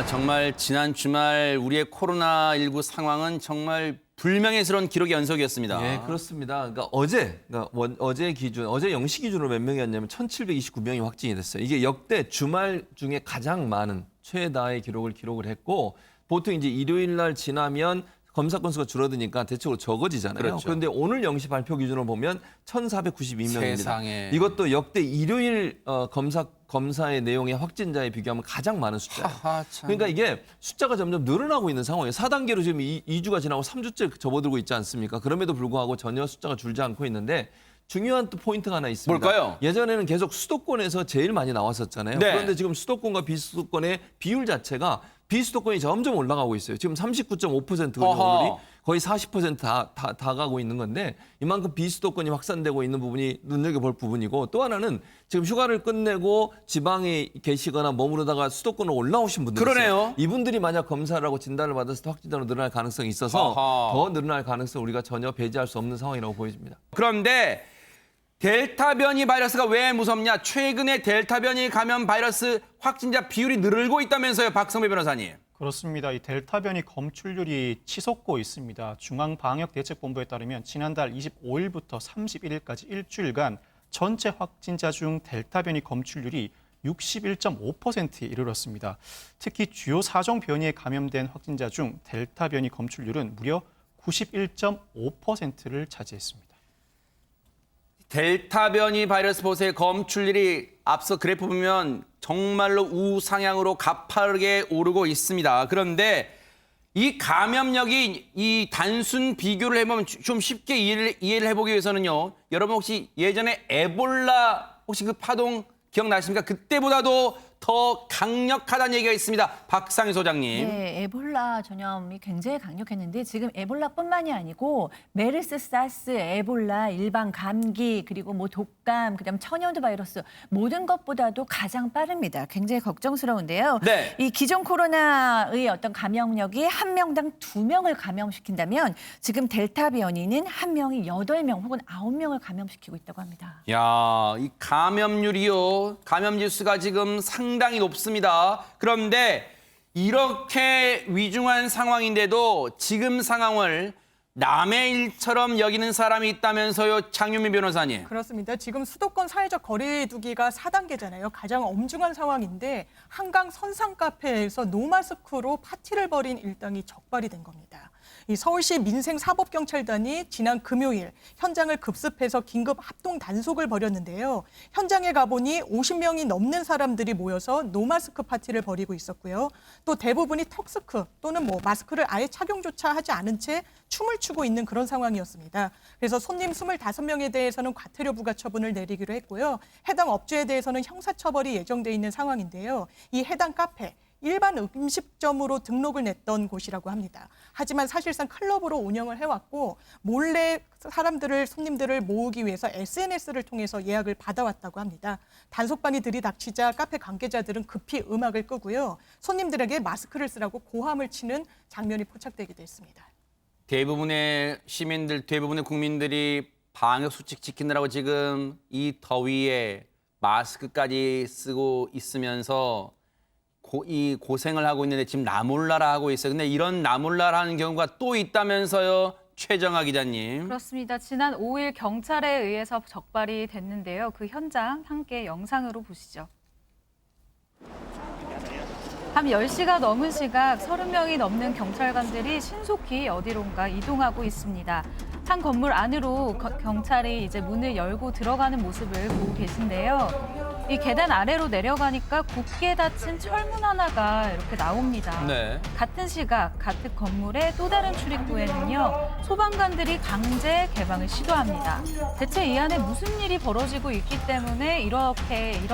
정말 지난 주말 우리의 코로나19 상황은 정말 불명예스러운 기록의 연속이었습니다. 예, 그렇습니다. 그러니까 어제 기준, 어제 0시 기준으로 몇 명이었냐면 1,729명이 확진이 됐어요. 이게 역대 주말 중에 가장 많은 최다의 기록을 했고, 보통 이제 일요일 날 지나면 검사 건수가 줄어드니까 대체로 적어지잖아요. 그렇죠. 그런데 오늘 0시 발표 기준으로 보면 1,492명입니다. 세상에. 이것도 역대 일요일 검사의 내용의 확진자에 비교하면 가장 많은 숫자예요. 하하, 참. 그러니까 이게 숫자가 점점 늘어나고 있는 상황이에요. 4단계로 지금 2주가 지나고 3주째 접어들고 있지 않습니까? 그럼에도 불구하고 전혀 숫자가 줄지 않고 있는데, 중요한 또 포인트가 하나 있습니다. 뭘까요? 예전에는 계속 수도권에서 제일 많이 나왔었잖아요. 네. 그런데 지금 수도권과 비수도권의 비율 자체가 비수도권이 점점 올라가고 있어요. 지금 39.5%거든요. 어허. 오늘이. 거의 40% 다 가고 있는 건데, 이만큼 비수도권이 확산되고 있는 부분이 눈여겨볼 부분이고, 또 하나는 지금 휴가를 끝내고 지방에 계시거나 머무르다가 수도권으로 올라오신 분들 그러네요. 있어요. 이분들이 만약 검사를 하고 진단을 받았을 때 확진자로 늘어날 가능성이 있어서 어허. 더 늘어날 가능성을 우리가 전혀 배제할 수 없는 상황이라고 보여집니다. 그런데 델타 변이 바이러스가 왜 무섭냐? 최근에 델타 변이 감염 바이러스 확진자 비율이 늘고 있다면서요, 박성배 변호사님. 그렇습니다. 이 델타 변이 검출률이 치솟고 있습니다. 중앙방역대책본부에 따르면 지난달 25일부터 31일까지 일주일간 전체 확진자 중 델타 변이 검출률이 61.5%에 이르렀습니다. 특히 주요 4종 변이에 감염된 확진자 중 델타 변이 검출률은 무려 91.5%를 차지했습니다. 델타 변이 바이러스 보세요. 검출률이 앞서 그래프 보면 정말로 우상향으로 가파르게 오르고 있습니다. 그런데 이 감염력이 이 단순 비교를 해보면 좀 쉽게 이해를 해보기 위해서는요. 여러분 혹시 예전에 에볼라 혹시 그 파동 기억나십니까? 그때보다도 더 강력하다는 얘기가 있습니다. 박상희 소장님. 네, 에볼라 전염이 굉장히 강력했는데 지금 에볼라뿐만이 아니고 메르스, 사스, 에볼라, 일반 감기, 그리고 뭐 독감, 그다음 천연두 바이러스 모든 것보다도 가장 빠릅니다. 굉장히 걱정스러운데요. 네. 이 기존 코로나의 어떤 감염력이 한 명당 2명을 감염시킨다면 지금 델타 변이는 한 명이 8명 혹은 9명을 감염시키고 있다고 합니다. 야, 이 감염률이요. 감염 지수가 지금 상당히 높습니다. 그런데 이렇게 위중한 상황인데도 지금 상황을 남의 일처럼 여기는 사람이 있다면서요, 장윤미 변호사님. 그렇습니다. 지금 수도권 사회적 거리 두기가 4단계잖아요. 가장 엄중한 상황인데 한강 선상 카페에서 노마스크로 파티를 벌인 일당이 적발이 된 겁니다. 이 서울시 민생사법경찰단이 지난 금요일 현장을 급습해서 긴급 합동 단속을 벌였는데요. 현장에 가보니 50명이 넘는 사람들이 모여서 노마스크 파티를 벌이고 있었고요. 또 대부분이 턱스크 또는 뭐 마스크를 아예 착용조차 하지 않은 채 춤을 추고 있는 그런 상황이었습니다. 그래서 손님 25명에 대해서는 과태료 부과 처분을 내리기로 했고요. 해당 업주에 대해서는 형사처벌이 예정돼 있는 상황인데요. 이 해당 카페, 일반 음식점으로 등록을 냈던 곳이라고 합니다. 하지만 사실상 클럽으로 운영을 해왔고 몰래 손님들을 모으기 위해서 SNS를 통해서 예약을 받아왔다고 합니다. 단속반이 들이닥치자 카페 관계자들은 급히 음악을 끄고요. 손님들에게 마스크를 쓰라고 고함을 치는 장면이 포착되기도 했습니다. 대부분의 시민들, 대부분의 국민들이 방역 수칙 지키느라고 지금 이 더위에 마스크까지 쓰고 있으면서 이 고생을 하고 있는데 지금 나몰라라 하고 있어요. 근데 이런 나몰라라 하는 경우가 또 있다면서요, 최정아 기자님. 그렇습니다. 지난 5일 경찰에 의해서 적발이 됐는데요. 그 현장 함께 영상으로 보시죠. 밤 10시가 넘은 시각 30명이 넘는 경찰관들이 신속히 어디론가 이동하고 있습니다. 한 건물 안으로 경찰이 이제 문을 열고 들어가는 모습을 보고 계신데요. 이 계단 아래로 내려가니까 굳게 닫힌 철문 하나가 이렇게 나옵니다. 네. 같은 시각, 같은 건물의 또 다른 출입구에는요, 소방관들이 강제 개방을 시도합니다. 대체 이 안에 무슨 일이 벌어지고 있기 때문에 이런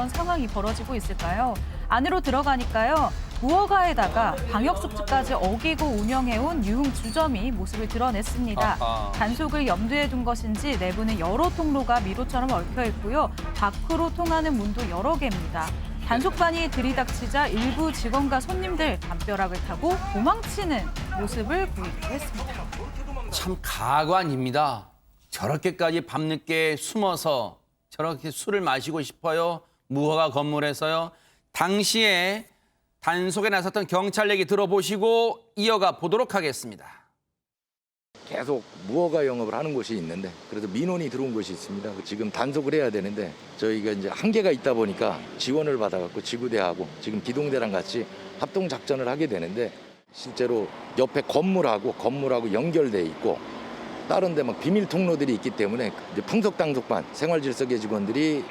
상황이 벌어지고 있을까요? 안으로 들어가니까요, 무허가에다가 방역수칙까지 어기고 운영해온 유흥주점이 모습을 드러냈습니다. 아하. 단속을 염두에 둔 것인지 내부는 여러 통로가 미로처럼 얽혀 있고요. 밖으로 통하는 문도 여러 개입니다. 단속반이 들이닥치자 일부 직원과 손님들 담벼락을 타고 도망치는 모습을 보이기도 했습니다. 참 가관입니다. 저렇게까지 밤늦게 숨어서 저렇게 술을 마시고 싶어요. 무허가 건물에서요. 당시에 단속에 나섰던 경찰 얘기 들어보시고 이어가 보도록 하겠습니다. 계속 무허가 영업을 하는 곳이 있는데 그래서 민원이 들어온 곳이 있습니다. 지금 단속을 해야 되는데 저희가 이제 한계가 있다 보니까 지원을 받아갖고 지구대하고 지금 기동대랑 같이 합동 작전을 하게 되는데 실제로 옆에 건물하고 연결돼 있고 다른 데 막 비밀 통로들이 있기 때문에 이제 풍속당속반 생활질서계 직원들이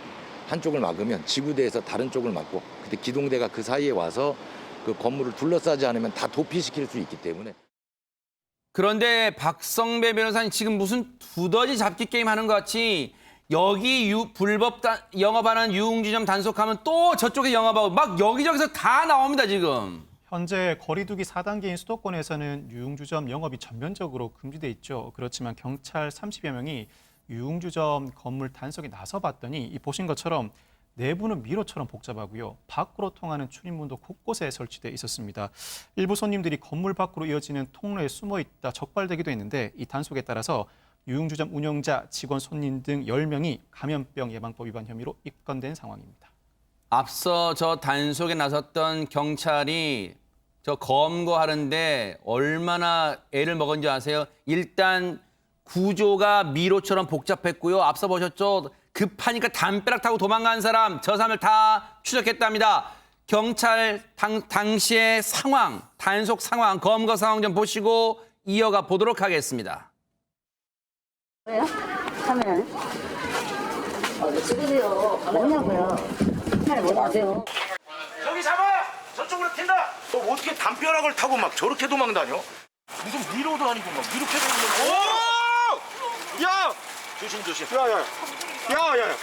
한쪽을 막으면 지구대에서 다른 쪽을 막고 그때 기동대가 그 사이에 와서 그 건물을 둘러싸지 않으면 다 도피시킬 수 있기 때문에. 그런데 박성배 변호사님 지금 무슨 두더지 잡기 게임 하는 것 같이 여기 불법 영업하는 유흥주점 단속하면 또 저쪽에 영업하고 막 여기저기서 다 나옵니다 지금. 현재 거리두기 4단계인 수도권에서는 유흥주점 영업이 전면적으로 금지돼 있죠. 그렇지만 경찰 30여 명이 유흥주점 건물 단속에 나서봤더니 이 보신 것처럼 내부는 미로처럼 복잡하고요. 밖으로 통하는 출입문도 곳곳에 설치돼 있었습니다. 일부 손님들이 건물 밖으로 이어지는 통로에 숨어 있다 적발되기도 했는데 이 단속에 따라서 유흥주점 운영자, 직원, 손님 등 10명이 감염병 예방법 위반 혐의로 입건된 상황입니다. 앞서 저 단속에 나섰던 경찰이 저 검거하는데 얼마나 애를 먹은지 아세요? 일단 구조가 미로처럼 복잡했고요. 앞서 보셨죠? 급하니까 담벼락 타고 도망간 사람, 저 사람을 다 추적했답니다. 경찰 당시의 상황, 단속 상황, 검거 상황 좀 보시고 이어가 보도록 하겠습니다. 왜요? 카메라는? 찍으세요. 뭐냐고요? 카메라 뭐 하세요? 저기 잡아! 저쪽으로 튄다! 너 어떻게 담벼락을 타고 막 저렇게 도망다녀? 무슨 미로도 아니고 막 이렇게 다니는 오! 야! 조심. 야야야.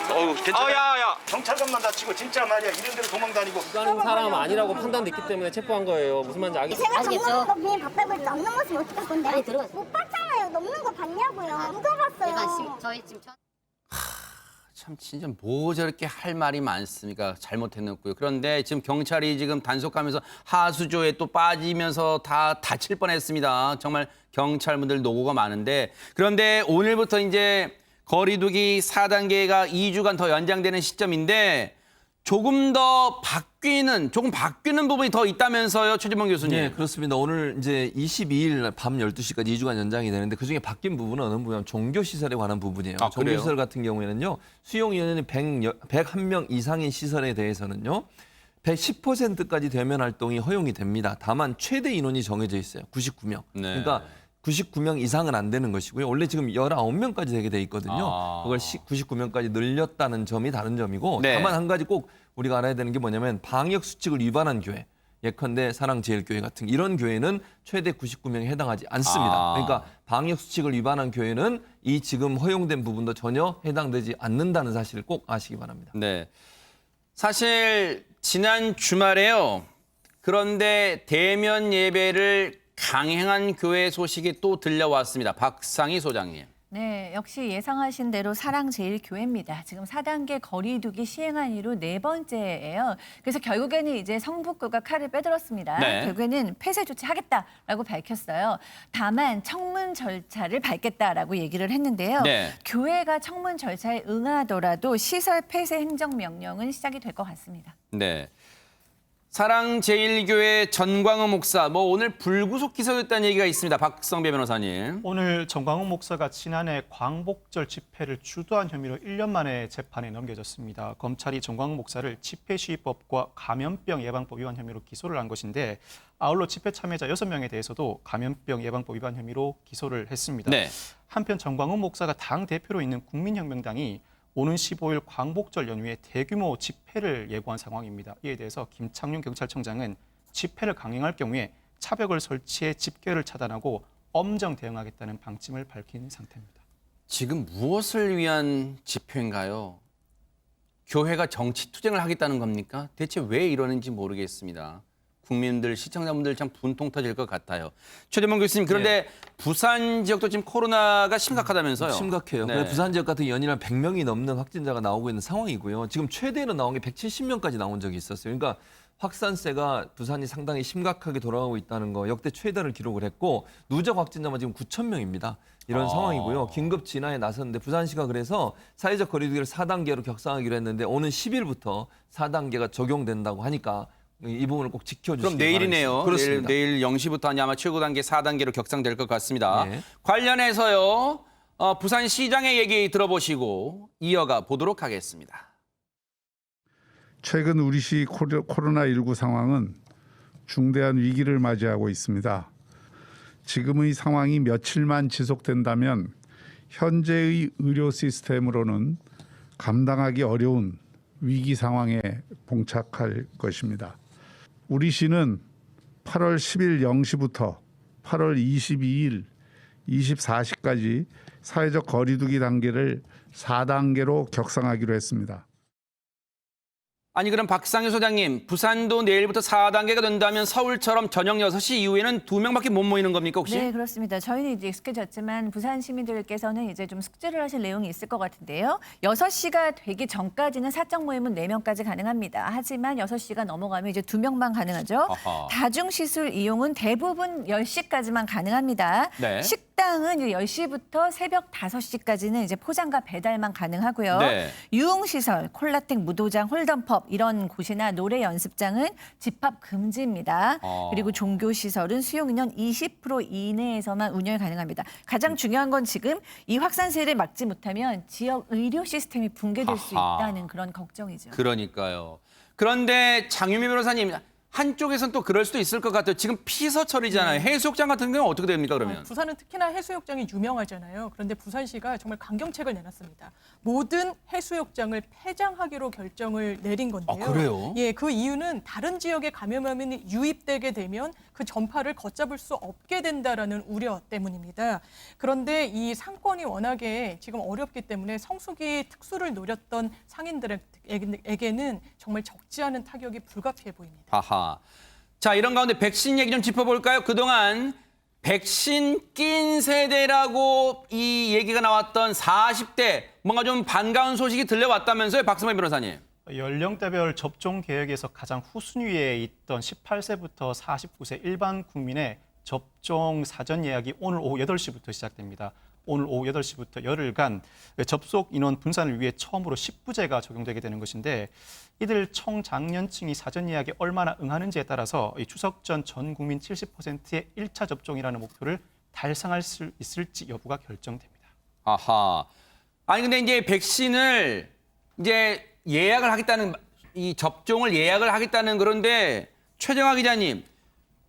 어우, 괜찮아. 야야. 경찰관만 다치고 진짜 말이야. 이런 데로 도망다니고. 다른 사람 아니라고 판단됐기 때문에 체포한 거예요. 무슨 말인지 알겠어요? 제가 정말 거 그냥 밥밥을 넘는 모습 어떡할 건데? 아니 들어가세요. 못 봤잖아요. 넘는 거 봤냐고요. 누가 봤어요? 저희 지금 참 진짜 뭐 저렇게 할 말이 많습니까? 잘못해놓고요. 그런데 지금 경찰이 지금 단속하면서 하수조에 또 빠지면서 다 다칠 뻔했습니다. 정말 경찰분들 노고가 많은데 그런데 오늘부터 이제 거리두기 4단계가 2주간 더 연장되는 시점인데 조금 바뀌는 부분이 더 있다면서요, 최진봉 교수님. 네, 그렇습니다. 오늘 이제 22일 밤 12시까지 2주간 연장이 되는데 그중에 바뀐 부분은 어느 부분 종교시설에 관한 부분이에요. 아, 종교시설 같은 경우에는요. 수용인원이 101명 이상인 시설에 대해서는요. 110%까지 대면 활동이 허용이 됩니다. 다만 최대 인원이 정해져 있어요. 99명. 네. 그러니까 99명 이상은 안 되는 것이고요. 원래 지금 19명까지 되게 돼 있거든요. 그걸 99명까지 늘렸다는 점이 다른 점이고 네. 다만 한 가지 꼭 우리가 알아야 되는 게 뭐냐면 방역 수칙을 위반한 교회, 예컨대 사랑제일교회 같은 이런 교회는 최대 99명에 해당하지 않습니다. 그러니까 방역 수칙을 위반한 교회는 이 지금 허용된 부분도 전혀 해당되지 않는다는 사실을 꼭 아시기 바랍니다. 네. 사실 지난 주말에요. 그런데 대면 예배를 강행한 교회 소식이 또 들려왔습니다. 박상희 소장님. 네, 역시 예상하신 대로 사랑제일교회입니다. 지금 4단계 거리두기 시행한 이후 4번째예요. 그래서 결국에는 이제 성북구가 칼을 빼들었습니다. 네. 결국에는 폐쇄 조치하겠다라고 밝혔어요. 다만 청문 절차를 밟겠다라고 얘기를 했는데요. 네. 교회가 청문 절차에 응하더라도 시설 폐쇄 행정명령은 시작이 될 것 같습니다. 네. 사랑제일교회 전광훈 목사, 오늘 불구속 기소됐다는 얘기가 있습니다. 박성배 변호사님. 오늘 전광훈 목사가 지난해 광복절 집회를 주도한 혐의로 1년 만에 재판에 넘겨졌습니다. 검찰이 전광훈 목사를 집회시위법과 감염병 예방법 위반 혐의로 기소를 한 것인데 아울러 집회 참여자 6명에 대해서도 감염병 예방법 위반 혐의로 기소를 했습니다. 네. 한편 전광훈 목사가 당 대표로 있는 국민혁명당이 오는 15일 광복절 연휴에 대규모 집회를 예고한 상황입니다. 이에 대해서 김창룡 경찰청장은 집회를 강행할 경우에 차벽을 설치해 집결을 차단하고 엄정 대응하겠다는 방침을 밝힌 상태입니다. 지금 무엇을 위한 집회인가요? 교회가 정치 투쟁을 하겠다는 겁니까? 대체 왜 이러는지 모르겠습니다. 국민들, 시청자분들 참 분통 터질 것 같아요. 최재범 교수님, 그런데 부산 지역도 지금 코로나가 심각하다면서요? 심각해요. 네. 부산 지역 같은 연이나 100명이 넘는 확진자가 나오고 있는 상황이고요. 지금 최대로 나온 게 170명까지 나온 적이 있었어요. 그러니까 확산세가 부산이 상당히 심각하게 돌아가고 있다는 거 역대 최다를 기록을 했고 누적 확진자만 지금 9,000명입니다. 이런 상황이고요. 긴급 진화에 나섰는데 부산시가 그래서 사회적 거리두기를 4단계로 격상하기로 했는데 오는 10일부터 4단계가 적용된다고 하니까 이 부분을 꼭 지켜주시기 그럼 내일이네요. 그렇습니다. 내일 0시부터 아마 최고 단계 4단계로 격상될 것 같습니다. 네. 관련해서요. 부산시장의 얘기 들어보시고 이어가 보도록 하겠습니다. 최근 우리시 코로나19 상황은 중대한 위기를 맞이하고 있습니다. 지금의 상황이 며칠만 지속된다면 현재의 의료 시스템으로는 감당하기 어려운 위기 상황에 봉착할 것입니다. 우리 시는 8월 10일 0시부터 8월 22일 24시까지 사회적 거리두기 단계를 4단계로 격상하기로 했습니다. 아니 그럼 박상효 소장님, 부산도 내일부터 4단계가 된다면 서울처럼 저녁 6시 이후에는 2명밖에 못 모이는 겁니까 혹시? 네, 그렇습니다. 저희는 이제 익숙해졌지만 부산 시민들께서는 이제 좀 숙지를 하실 내용이 있을 것 같은데요. 6시가 되기 전까지는 사적 모임은 4명까지 가능합니다. 하지만 6시가 넘어가면 이제 2명만 가능하죠. 아하. 다중시술 이용은 대부분 10시까지만 가능합니다. 네. 식당은 이제 10시부터 새벽 5시까지는 이제 포장과 배달만 가능하고요. 네. 유흥시설, 콜라텍, 무도장, 홀덤펍 이런 곳이나 노래 연습장은 집합 금지입니다. 그리고 종교시설은 수용인원 20% 이내에서만 운영이 가능합니다. 가장 중요한 건 지금 이 확산세를 막지 못하면 지역 의료 시스템이 붕괴될 수 아하. 있다는 그런 걱정이죠. 그러니까요. 그런데 장유미 변호사님, 한쪽에서는 또 그럴 수도 있을 것 같아요. 지금 피서철이잖아요. 해수욕장 같은 경우는 어떻게 됩니까 그러면? 부산은 특히나 해수욕장이 유명하잖아요. 그런데 부산시가 정말 강경책을 내놨습니다. 모든 해수욕장을 폐장하기로 결정을 내린 건데요. 아, 그래요? 예, 그 이유는 다른 지역에 감염염이 유입되게 되면 그 전파를 걷잡을 수 없게 된다라는 우려 때문입니다. 그런데 이 상권이 워낙에 지금 어렵기 때문에 성수기 특수를 노렸던 상인들에게는 정말 적지 않은 타격이 불가피해 보입니다. 아하. 자, 이런 가운데 백신 얘기 좀 짚어볼까요? 그동안 백신 낀 세대라고 이 얘기가 나왔던 40대 뭔가 좀 반가운 소식이 들려왔다면서요, 박수만 변호사님. 연령대별 접종 계획에서 가장 후순위에 있던 18세부터 49세 일반 국민의 접종 사전 예약이 오늘 오후 8시부터 시작됩니다. 오늘 오후 8시부터 열흘간 접속 인원 분산을 위해 처음으로 10부제가 적용되게 되는 것인데 이들 청장년층이 사전 예약에 얼마나 응하는지에 따라서 이 추석 전 전 국민 70%의 1차 접종이라는 목표를 달성할 수 있을지 여부가 결정됩니다. 아하. 아니 근데 이제 백신을 이제 예약을 하겠다는 이 접종을 예약을 하겠다는 그런데 최정화 기자님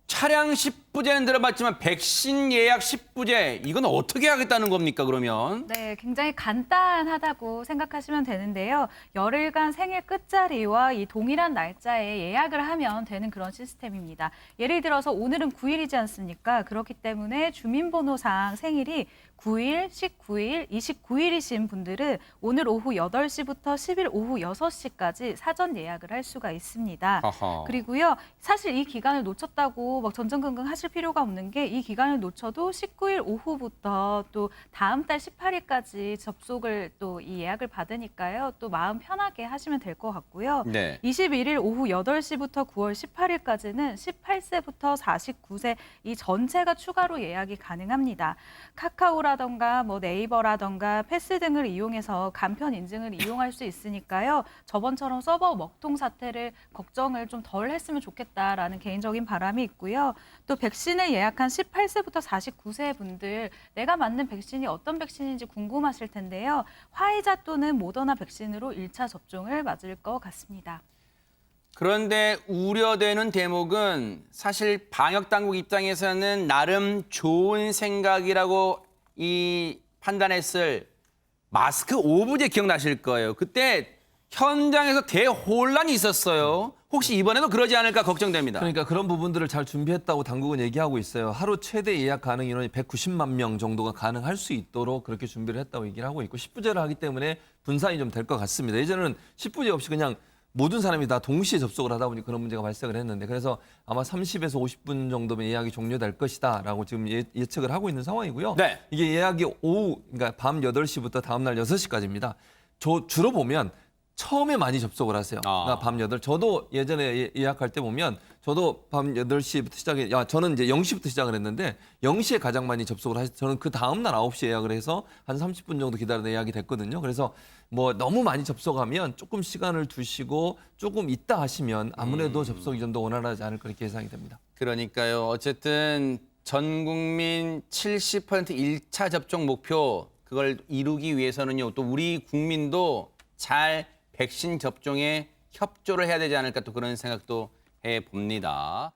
차량 10부제는 들어봤지만 백신 예약 10부제 이건 어떻게 하겠다는 겁니까 그러면? 네, 굉장히 간단하다고 생각하시면 되는데요. 열흘간 생일 끝자리와 이 동일한 날짜에 예약을 하면 되는 그런 시스템입니다. 예를 들어서 오늘은 9일이지 않습니까? 그렇기 때문에 주민번호상 생일이 9일, 19일, 29일이신 분들은 오늘 오후 8시부터 10일 오후 6시까지 사전 예약을 할 수가 있습니다. 아하. 그리고요, 사실 이 기간을 놓쳤다고 막 전전긍긍 하실 필요가 없는 게 이 기간을 놓쳐도 19일 오후부터 또 다음 달 18일까지 접속을 또 이 예약을 받으니까요. 또 마음 편하게 하시면 될 것 같고요. 네. 21일 오후 8시부터 9월 18일까지는 18세부터 49세 이 전체가 추가로 예약이 가능합니다. 카카오라던가 뭐 네이버라던가 패스 등을 이용해서 간편 인증을 이용할 수 있으니까요. 저번처럼 서버 먹통 사태를 걱정을 좀 덜 했으면 좋겠다라는 개인적인 바람이 있고요. 또 백신을 예약한 18세부터 49세 분들 내가 맞는 백신이 어떤 백신인지 궁금하실 텐데요. 화이자 또는 모더나 백신으로 1차 접종을 맞을 것 같습니다. 그런데 우려되는 대목은 사실 방역 당국 입장에서는 나름 좋은 생각이라고 이 판단했을 마스크 오부제 기억나실 거예요. 그때 현장에서 대혼란이 있었어요. 혹시 이번에도 그러지 않을까 걱정됩니다. 그러니까 그런 부분들을 잘 준비했다고 당국은 얘기하고 있어요. 하루 최대 예약 가능 인원이 190만 명 정도가 가능할 수 있도록 그렇게 준비를 했다고 얘기를 하고 있고 10부제를 하기 때문에 분산이 좀 될 것 같습니다. 예전에는 10부제 없이 그냥 모든 사람이 다 동시에 접속을 하다 보니 그런 문제가 발생을 했는데 그래서 아마 30에서 50분 정도면 예약이 종료될 것이다라고 지금 예측을 하고 있는 상황이고요. 네. 이게 예약이 오후 그러니까 밤 8시부터 다음 날 6시까지입니다. 주로 보면 처음에 많이 접속을 하세요. 그러니까 밤 8. 저도 예전에 예약할 때 보면 저도 밤 8시부터 저는 이제 0시부터 시작을 했는데 0시에 가장 많이 접속을 하셔서 저는 그 다음 날 9시에 예약을 해서 한 30분 정도 기다려야 예약이 됐거든요. 그래서 뭐 너무 많이 접속하면 조금 시간을 두시고 조금 있다 하시면 아무래도 접속이 좀 더 원활하지 않을 그렇게 예상이 됩니다. 그러니까요. 어쨌든 전 국민 70% 1차 접종 목표 그걸 이루기 위해서는요. 또 우리 국민도 잘 백신 접종에 협조를 해야 되지 않을까 또 그런 생각도 해봅니다.